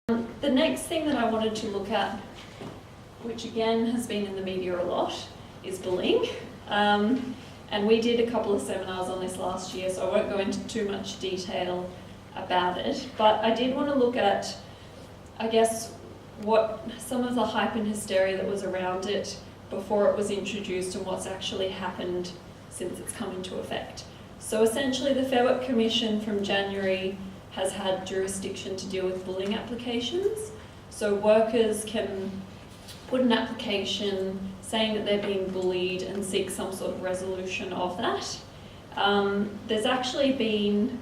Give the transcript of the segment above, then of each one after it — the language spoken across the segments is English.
The next thing that I wanted to look at, which again has been in the media a lot, is bullying. And we did a couple of seminars on this last year, so I won't go into too much detail about it. But I did want to look at, I guess, what some of the hype and hysteria that was around it before it was introduced and what's actually happened since it's come into effect. So essentially the Fair Work Commission from January has had jurisdiction to deal with bullying applications. So workers can put an application saying that they're being bullied and seek some sort of resolution of that. There's actually been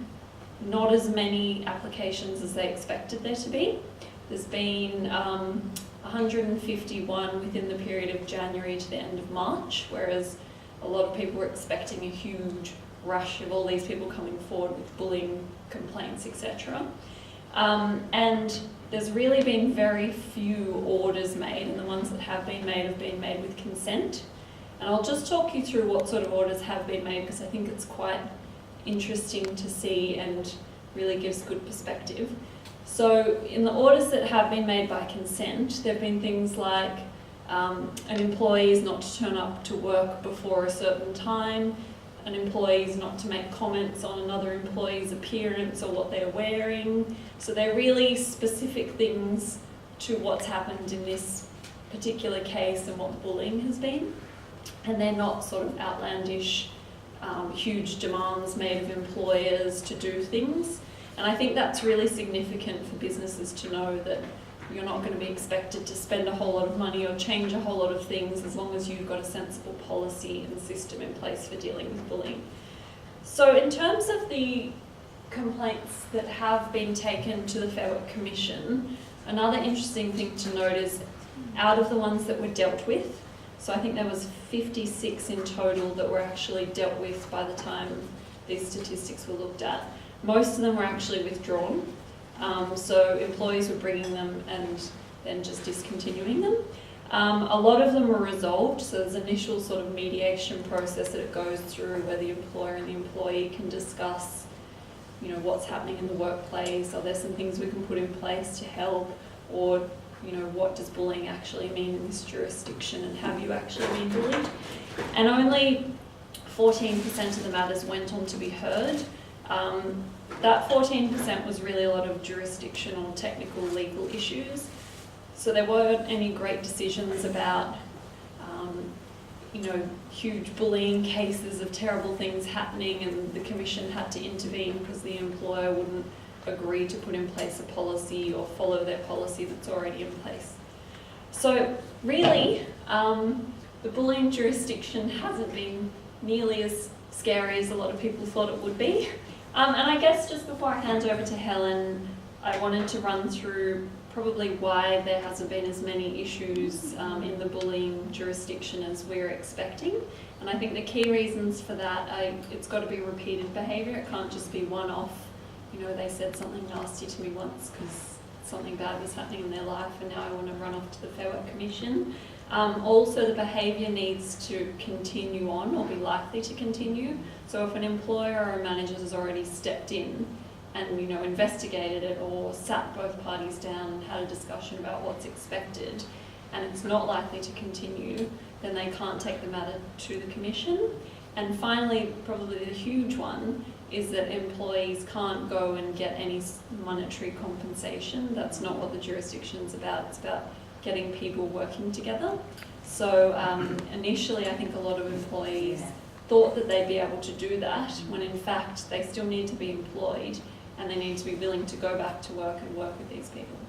not as many applications as they expected there to be. There's been 151 within the period of January to the end of March, whereas a lot of people were expecting a huge rush of all these people coming forward with bullying complaints, etc. And there's really been very few orders made, and the ones that have been made with consent. And I'll just talk you through what sort of orders have been made, because I think it's quite interesting to see and really gives good perspective. So in the orders that have been made by consent, there have been things like an employee is not to turn up to work before a certain time, an employee is not to make comments on another employee's appearance or what they're wearing. So they're really specific things to what's happened in this particular case and what the bullying has been. And they're not sort of outlandish, huge demands made of employers to do things. And I think that's really significant for businesses to know that you're not going to be expected to spend a whole lot of money or change a whole lot of things as long as you've got a sensible policy and system in place for dealing with bullying. So in terms of the complaints that have been taken to the Fair Work Commission, another interesting thing to note is out of the ones that were dealt with, so I think there was 56 in total that were actually dealt with by the time these statistics were looked at. Most of them were actually withdrawn. So employees were bringing them and then just discontinuing them. A lot of them were resolved, so there's an initial sort of mediation process that it goes through where the employer and the employee can discuss, what's happening in the workplace. Are there some things we can put in place to help? Or, what does bullying actually mean in this jurisdiction, and have you actually been bullied? And only 14% of the matters went on to be heard. That 14% was really a lot of jurisdictional, technical, legal issues. So there weren't any great decisions about, huge bullying cases of terrible things happening, and the Commission had to intervene because the employer wouldn't agree to put in place a policy or follow their policy that's already in place. So really, the bullying jurisdiction hasn't been nearly as scary as a lot of people thought it would be. And I guess just before I hand over to Helen, I wanted to run through probably why there hasn't been as many issues in the bullying jurisdiction as we're expecting. And I think the key reasons for that are it's got to be repeated behaviour. It can't just be one-off. They said something nasty to me once because something bad was happening in their life, and now I want to run off to the Fair Work Commission. Also, the behaviour needs to continue on or be likely to continue. So if an employer or a manager has already stepped in and investigated it or sat both parties down and had a discussion about what's expected, and it's not likely to continue, then they can't take the matter to the Commission. And finally, probably the huge one, is that employees can't go and get any monetary compensation. That's not what the jurisdiction's about. It's about getting people working together. So initially I think a lot of employees thought that they'd be able to do that, when in fact they still need to be employed and they need to be willing to go back to work and work with these people.